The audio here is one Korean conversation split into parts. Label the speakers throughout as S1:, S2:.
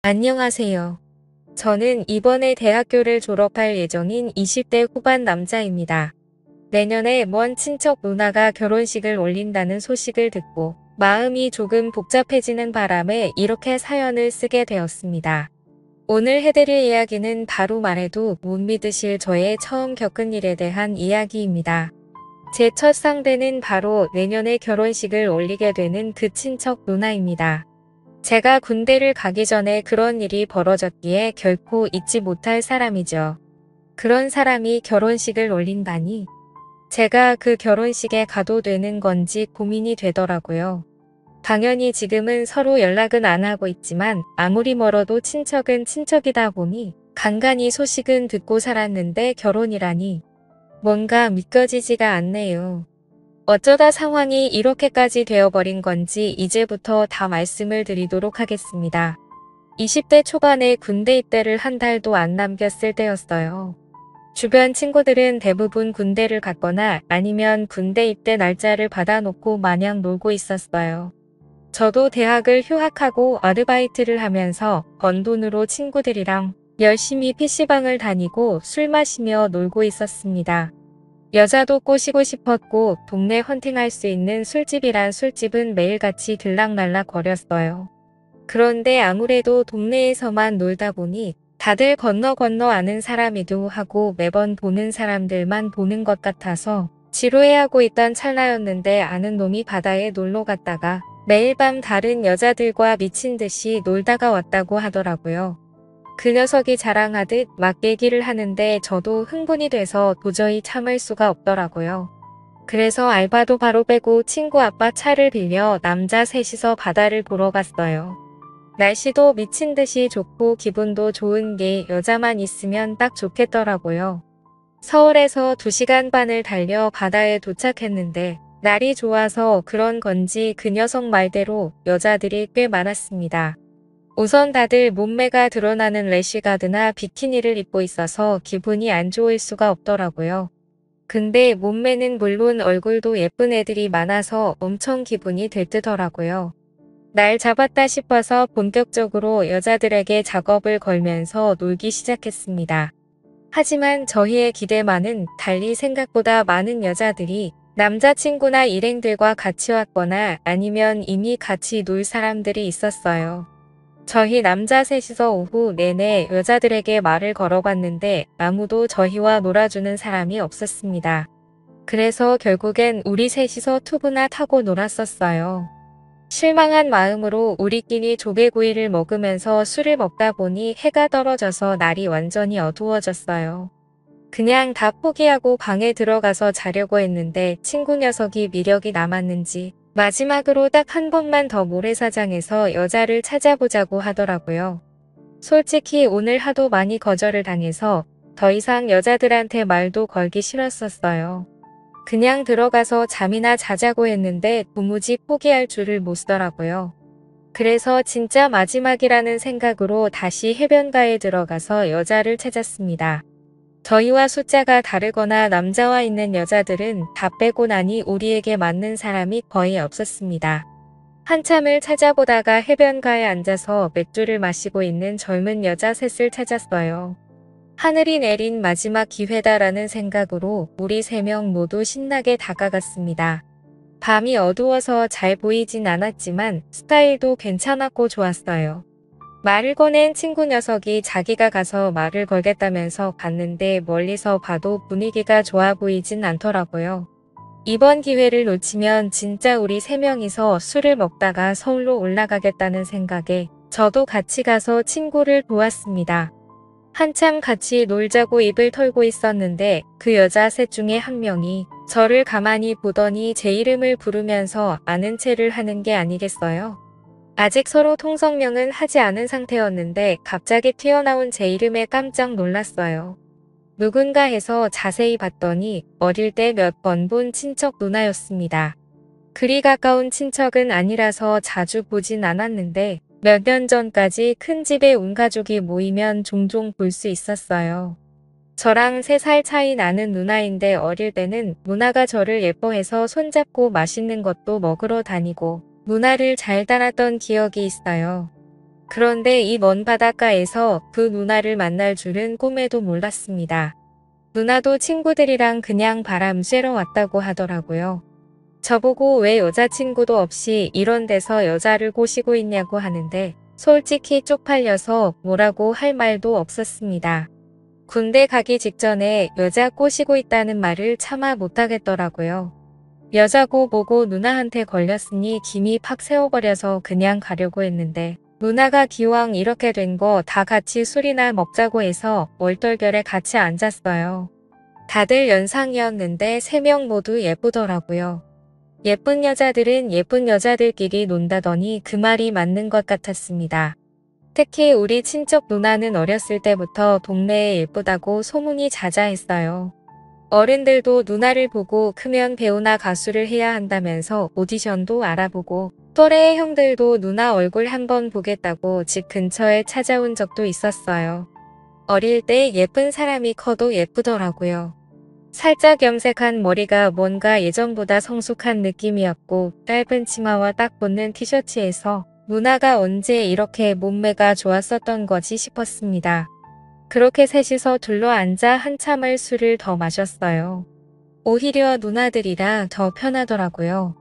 S1: 안녕하세요. 저는 이번에 대학교를 졸업할 예정인 20대 후반 남자입니다. 내년에 먼 친척 누나가 결혼식을 올린다는 소식을 듣고 마음이 조금 복잡해지는 바람에 이렇게 사연을 쓰게 되었습니다. 오늘 해드릴 이야기는 바로 말해도 못 믿으실 저의 처음 겪은 일에 대한 이야기입니다. 제 첫 상대는 바로 내년에 결혼식을 올리게 되는 그 친척 누나입니다. 제가 군대를 가기 전에 그런 일이 벌어졌기에 결코 잊지 못할 사람이죠. 그런 사람이 결혼식을 올린다니 제가 그 결혼식에 가도 되는 건지 고민이 되더라고요. 당연히 지금은 서로 연락은 안 하고 있지만 아무리 멀어도 친척은 친척이다 보니 간간히 소식은 듣고 살았는데 결혼이라니 뭔가 믿겨지지가 않네요. 어쩌다 상황이 이렇게까지 되어버린 건지 이제부터 다 말씀을 드리도록 하겠습니다. 20대 초반에 군대 입대를 한 달도 안 남겼을 때였어요. 주변 친구들은 대부분 군대를 갔거나 아니면 군대 입대 날짜를 받아놓고 마냥 놀고 있었어요. 저도 대학을 휴학하고 아르바이트를 하면서 번 돈으로 친구들이랑 열심히 PC방을 다니고 술 마시며 놀고 있었습니다. 여자도 꼬시고 싶었고 동네 헌팅할 수 있는 술집이란 술집은 매일같이 들락날락 거렸어요. 그런데 아무래도 동네에서만 놀다 보니 다들 건너 아는 사람이기도 하고 매번 보는 사람들만 보는 것 같아서 지루해하고 있던 찰나였는데 아는 놈이 바다에 놀러 갔다가 매일 밤 다른 여자들과 미친 듯이 놀다가 왔다고 하더라고요. 그 녀석이 자랑하듯 막 얘기를 하는데 저도 흥분이 돼서 도저히 참을 수가 없더라고요. 그래서 알바도 바로 빼고 친구 아빠 차를 빌려 남자 셋이서 바다를 보러 갔어요. 날씨도 미친 듯이 좋고 기분도 좋은 게 여자만 있으면 딱 좋겠더라고요. 서울에서 2시간 반을 달려 바다에 도착했는데 날이 좋아서 그런 건지 그 녀석 말대로 여자들이 꽤 많았습니다. 우선 다들 몸매가 드러나는 래쉬가드나 비키니를 입고 있어서 기분이 안 좋을 수가 없더라고요. 근데 몸매는 물론 얼굴도 예쁜 애들이 많아서 엄청 기분이 들뜨더라고요. 날 잡았다 싶어서 본격적으로 여자들에게 작업을 걸면서 놀기 시작했습니다. 하지만 저희의 기대만은 달리 생각보다 많은 여자들이 남자친구나 일행들과 같이 왔거나 아니면 이미 같이 놀 사람들이 있었어요. 저희 남자 셋이서 오후 내내 여자들에게 말을 걸어봤는데 아무도 저희와 놀아주는 사람이 없었습니다. 그래서 결국엔 우리 셋이서 투브나 타고 놀았었어요. 실망한 마음으로 우리끼리 조개구이를 먹으면서 술을 먹다 보니 해가 떨어져서 날이 완전히 어두워졌어요. 그냥 다 포기하고 방에 들어가서 자려고 했는데 친구 녀석이 미력이 남았는지 마지막으로 딱 한 번만 더 모래사장에서 여자를 찾아보자고 하더라고요. 솔직히 오늘 하도 많이 거절을 당해서 더 이상 여자들한테 말도 걸기 싫었었어요. 그냥 들어가서 잠이나 자자고 했는데 도무지 포기할 줄을 모르더라고요. 그래서 진짜 마지막이라는 생각으로 다시 해변가에 들어가서 여자를 찾았습니다. 저희와 숫자가 다르거나 남자와 있는 여자들은 다 빼고 나니 우리에게 맞는 사람이 거의 없었습니다. 한참을 찾아보다가 해변가에 앉아서 맥주를 마시고 있는 젊은 여자 셋을 찾았어요. 하늘이 내린 마지막 기회다라는 생각으로 우리 3명 모두 신나게 다가갔습니다. 밤이 어두워서 잘 보이진 않았지만 스타일도 괜찮았고 좋았어요. 말을 꺼낸 친구 녀석이 자기가 가서 말을 걸겠다면서 갔는데 멀리서 봐도 분위기가 좋아 보이진 않더라고요. 이번 기회를 놓치면 진짜 우리 3명이서 술을 먹다가 서울로 올라가겠다는 생각에 저도 같이 가서 친구를 도왔습니다. 한참 같이 놀자고 입을 털고 있었는데 그 여자 셋 중에 한 명이 저를 가만히 보더니 제 이름을 부르면서 아는 체를 하는 게 아니겠어요? 아직 서로 통성명은 하지 않은 상태였는데 갑자기 튀어나온 제 이름에 깜짝 놀랐어요. 누군가 해서 자세히 봤더니 어릴 때 몇 번 본 친척 누나였습니다. 그리 가까운 친척은 아니라서 자주 보진 않았는데 몇 년 전까지 큰 집에 온 가족이 모이면 종종 볼 수 있었어요. 저랑 3살 차이 나는 누나인데 어릴 때는 누나가 저를 예뻐해서 손잡고 맛있는 것도 먹으러 다니고 누나를 잘 따랐던 기억이 있어요. 그런데 이 먼 바닷가에서 그 누나를 만날 줄은 꿈에도 몰랐습니다. 누나도 친구들이랑 그냥 바람 쐬러 왔다고 하더라고요. 저보고 왜 여자친구도 없이 이런 데서 여자를 꼬시고 있냐고 하는데 솔직히 쪽팔려서 뭐라고 할 말도 없었습니다. 군대 가기 직전에 여자 꼬시고 있다는 말을 차마 못하겠더라고요. 여자고 뭐고 누나한테 걸렸으니 김이 팍 새어버려서 그냥 가려고 했는데 누나가 기왕 이렇게 된 거 다 같이 술이나 먹자고 해서 얼떨결에 같이 앉았어요. 다들 연상이었는데 3명 모두 예쁘더라고요. 예쁜 여자들은 예쁜 여자들끼리 논다더니 그 말이 맞는 것 같았습니다. 특히 우리 친척 누나는 어렸을 때부터 동네에 예쁘다고 소문이 자자했어요. 어른들도 누나를 보고 크면 배우나 가수를 해야 한다면서 오디션도 알아보고 또래의 형들도 누나 얼굴 한번 보겠다고 집 근처에 찾아온 적도 있었어요. 어릴 때 예쁜 사람이 커도 예쁘더라고요. 살짝 염색한 머리가 뭔가 예전보다 성숙한 느낌이었고 짧은 치마와 딱 붙는 티셔츠에서 누나가 언제 이렇게 몸매가 좋았었던 거지 싶었습니다. 그렇게 셋이서 둘러앉아 한참을 술을 더 마셨어요. 오히려 누나들이라 더 편하더라고요.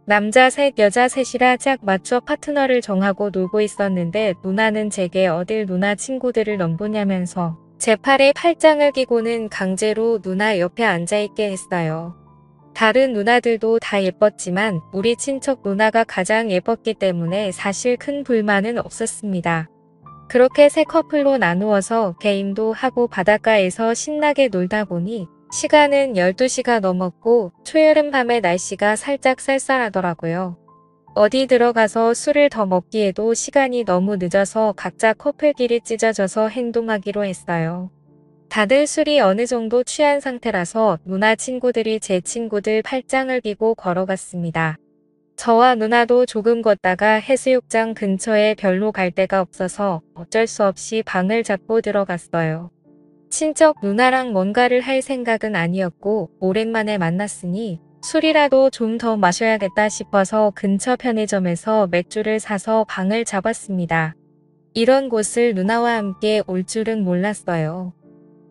S1: 남자 셋 여자 셋이라 짝 맞춰 파트너를 정하고 놀고 있었는데 누나는 제게 어딜 누나 친구들을 넘보냐면서 제 팔에 팔짱을 끼고는 강제로 누나 옆에 앉아있게 했어요. 다른 누나들도 다 예뻤지만 우리 친척 누나가 가장 예뻤기 때문에 사실 큰 불만은 없었습니다. 그렇게 세 커플로 나누어서 게임도 하고 바닷가에서 신나게 놀다 보니 시간은 12시가 넘었고 초여름 밤에 날씨가 살짝 쌀쌀하더라고요. 어디 들어가서 술을 더 먹기에도 시간이 너무 늦어서 각자 커플끼리 찢어져서 행동하기로 했어요. 다들 술이 어느 정도 취한 상태라서 누나 친구들이 제 친구들 팔짱을 끼고 걸어갔습니다. 저와 누나도 조금 걷다가 해수욕장 근처에 별로 갈 데가 없어서 어쩔 수 없이 방을 잡고 들어갔어요. 친척 누나랑 뭔가를 할 생각은 아니었고 오랜만에 만났으니 술이라도 좀 더 마셔야겠다 싶어서 근처 편의점에서 맥주를 사서 방을 잡았습니다. 이런 곳을 누나와 함께 올 줄은 몰랐어요.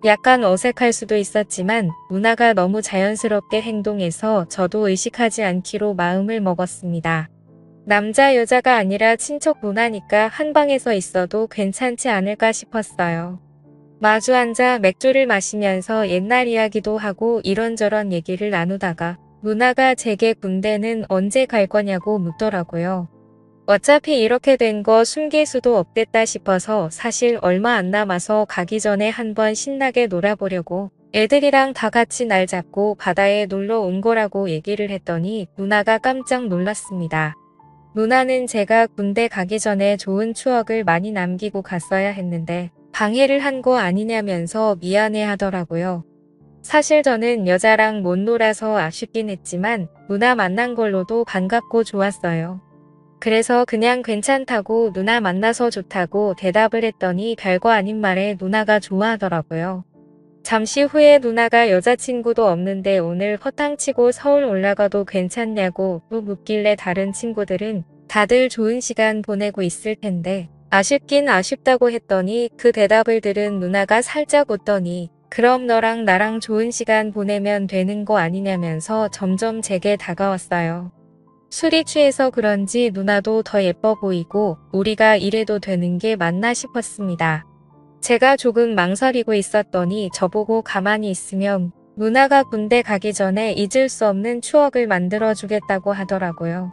S1: 약간 어색할 수도 있었지만 누나가 너무 자연스럽게 행동해서 저도 의식하지 않기로 마음을 먹었습니다. 남자 여자가 아니라 친척 누나니까 한 방에서 있어도 괜찮지 않을까 싶었어요. 마주 앉아 맥주를 마시면서 옛날 이야기도 하고 이런저런 얘기를 나누다가 누나가 제게 군대는 언제 갈 거냐고 묻더라고요. 어차피 이렇게 된 거 숨길 수도 없겠다 싶어서 사실 얼마 안 남아서 가기 전에 한번 신나게 놀아보려고 애들이랑 다 같이 날 잡고 바다에 놀러 온 거라고 얘기를 했더니 누나가 깜짝 놀랐습니다. 누나는 제가 군대 가기 전에 좋은 추억을 많이 남기고 갔어야 했는데 방해를 한 거 아니냐면서 미안해 하더라고요. 사실 저는 여자랑 못 놀아서 아쉽긴 했지만 누나 만난 걸로도 반갑고 좋았어요. 그래서 그냥 괜찮다고 누나 만나서 좋다고 대답을 했더니 별거 아닌 말에 누나가 좋아하더라고요. 잠시 후에 누나가 여자친구도 없는데 오늘 허탕치고 서울 올라가도 괜찮냐고 또 묻길래 다른 친구들은 다들 좋은 시간 보내고 있을 텐데 아쉽긴 아쉽다고 했더니 그 대답을 들은 누나가 살짝 웃더니 그럼 너랑 나랑 좋은 시간 보내면 되는 거 아니냐면서 점점 제게 다가왔어요. 술이 취해서 그런지 누나도 더 예뻐 보이고 우리가 이래도 되는 게 맞나 싶었습니다. 제가 조금 망설이고 있었더니 저보고 가만히 있으면 누나가 군대 가기 전에 잊을 수 없는 추억을 만들어 주겠다고 하더라고요.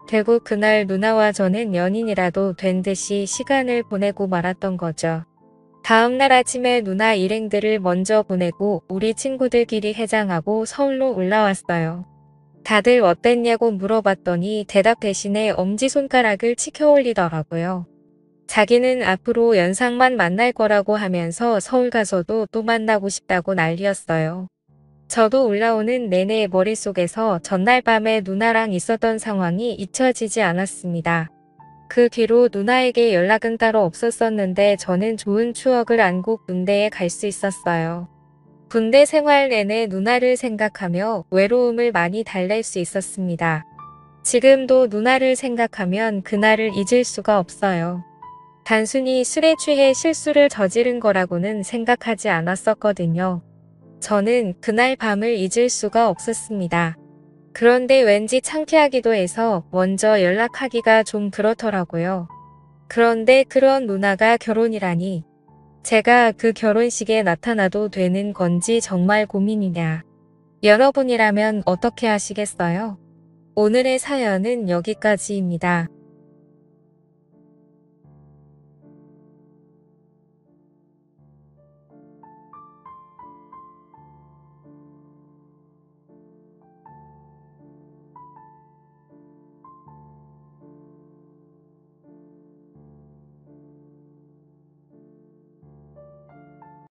S1: 결국 그날 누나와 저는 연인이라도 된 듯이 시간을 보내고 말았던 거죠. 다음날 아침에 누나 일행들을 먼저 보내고 우리 친구들끼리 해장하고 서울로 올라왔어요. 다들 어땠냐고 물어봤더니 대답 대신에 엄지손가락을 치켜 올리더라고요. 자기는 앞으로 연상만 만날 거라고 하면서 서울 가서도 또 만나고 싶다고 난리였어요. 저도 올라오는 내내 머릿속에서 전날 밤에 누나랑 있었던 상황이 잊혀지지 않았습니다. 그 뒤로 누나에게 연락은 따로 없었었는데 저는 좋은 추억을 안고 군대에 갈 수 있었어요. 군대 생활 내내 누나를 생각하며 외로움을 많이 달랠 수 있었습니다. 지금도 누나를 생각하면 그날을 잊을 수가 없어요. 단순히 술에 취해 실수를 저지른 거라고는 생각하지 않았었거든요. 저는 그날 밤을 잊을 수가 없었습니다. 그런데 왠지 창피하기도 해서 먼저 연락하기가 좀 그렇더라고요. 그런데 그런 누나가 결혼이라니. 제가 그 결혼식에 나타나도 되는 건지 정말 고민이냐. 여러분이라면 어떻게 하시겠어요? 오늘의 사연은 여기까지입니다.